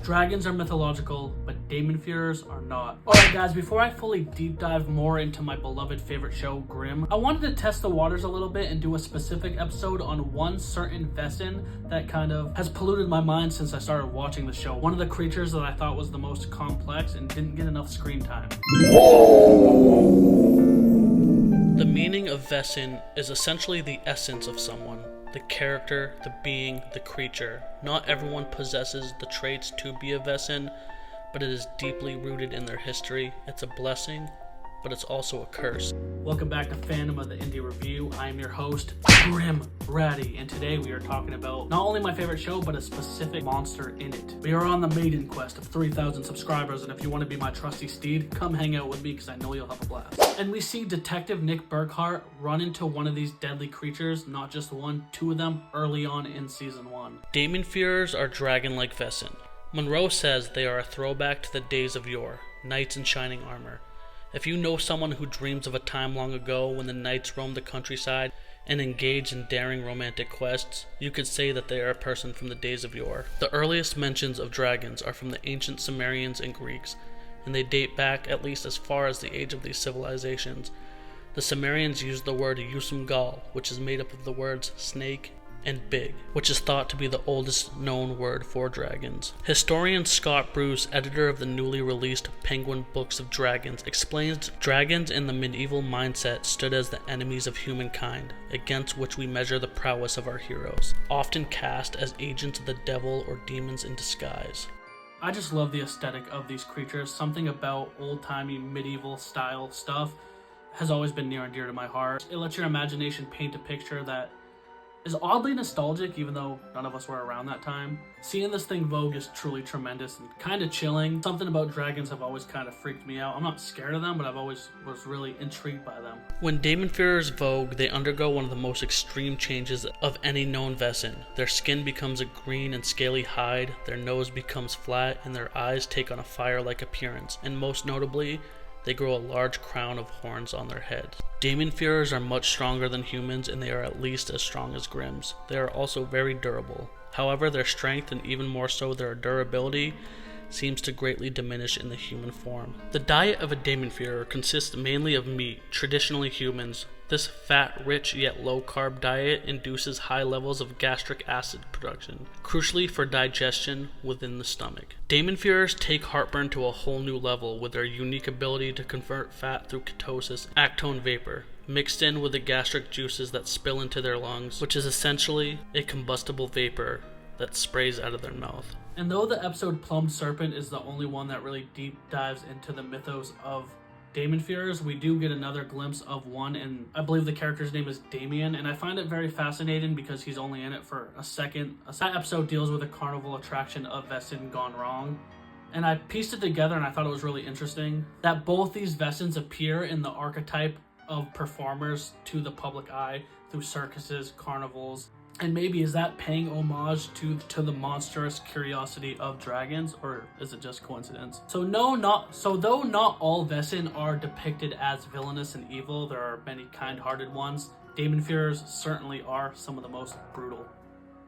Dragons are mythological, but Damonfuerers are not. Alright guys, before I fully deep dive more into my beloved favorite show, Grimm, I wanted to test the waters a little bit and do a specific episode on one certain Vessin that kind of has polluted my mind since I started watching the show. One of the creatures that I thought was the most complex and didn't get enough screen time. The meaning of Vessin is essentially the essence of someone. The character, the being, the creature. Not everyone possesses the traits to be a Vessin, but it is deeply rooted in their history. It's a blessing, but it's also a curse. Welcome back to Fandom of the Indie Review. I am your host, Grimm, and today we are talking about not only my favorite show, but a specific monster in it. We are on the maiden quest of 3,000 subscribers, and if you want to be my trusty steed, come hang out with me because I know you'll have a blast. And we see Detective Nick Burkhart run into one of these deadly creatures, not just one, two of them, early on in Season 1. Damonfuerers are dragon-like Vessin. Monroe says they are a throwback to the days of yore, knights in shining armor. If you know someone who dreams of a time long ago when the knights roamed the countryside and engaged in daring romantic quests, you could say that they are a person from the days of yore. The earliest mentions of dragons are from the ancient Sumerians and Greeks, and they date back at least as far as the age of these civilizations. The Sumerians used the word Yusumgal, which is made up of the words snake and big, which is thought to be the oldest known word for dragons. Historian Scott Bruce, editor of the newly released Penguin Books of Dragons, explains dragons in the medieval mindset stood as the enemies of humankind, against which we measure the prowess of our heroes, often cast as agents of the devil or demons in disguise. I just love the aesthetic of these creatures. Something about old-timey medieval style stuff has always been near and dear to my heart. It lets your imagination paint a picture that is oddly nostalgic, even though none of us were around that time. Seeing this thing vogue is truly tremendous and kind of chilling. Something about dragons have always kind of freaked me out. I'm not scared of them, but I've always was really intrigued by them. When Damonfuerers vogue, they undergo one of the most extreme changes of any known Vessin. Their skin becomes a green and scaly hide, their nose becomes flat, and their eyes take on a fire-like appearance, and most notably, they grow a large crown of horns on their heads. Damonfuerers are much stronger than humans, and they are at least as strong as Grimms. They are also very durable. However, their strength, and even more so their durability, seems to greatly diminish in the human form. The diet of a Damonfuerer consists mainly of meat, traditionally humans. This fat-rich yet low-carb diet induces high levels of gastric acid production, crucially for digestion within the stomach. Damonfuerers take heartburn to a whole new level with their unique ability to convert fat through ketosis, actone vapor, mixed in with the gastric juices that spill into their lungs, which is essentially a combustible vapor that sprays out of their mouth. And though the episode Plumbed Serpent is the only one that really deep dives into the mythos of Damonfuerers, we do get another glimpse of one, and I believe the character's name is Damien, and I find it very fascinating because he's only in it for a second. That episode deals with a carnival attraction of Vessin gone wrong, and I pieced it together and I thought it was really interesting that both these Vessins appear in the archetype of performers to the public eye through circuses, carnivals. And maybe is that paying homage to the monstrous curiosity of dragons, or is it just coincidence? So though not all Vessin are depicted as villainous and evil, there are many kind-hearted ones. Damonfuerers certainly are some of the most brutal.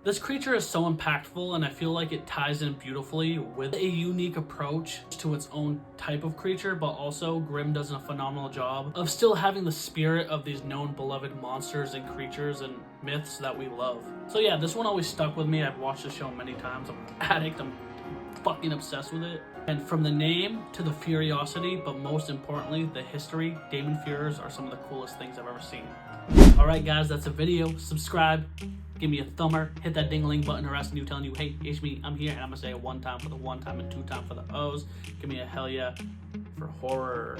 This creature is so impactful, and I feel like it ties in beautifully with a unique approach to its own type of creature, but also Grimm does a phenomenal job of still having the spirit of these known beloved monsters and creatures and myths that we love. So yeah, this one always stuck with me. I've watched the show many times. I'm an addict. I'm fucking obsessed with it. And from the name to the curiosity, but most importantly, the history, Damonfuerers are some of the coolest things I've ever seen. Alright guys, that's a video. Subscribe. Give me a thumber, hit that ding-a-ling button harassing you, telling you, hey, it's me, I'm here, and I'm gonna say it one time for the one time and two time for the O's. Give me a hell yeah for horror.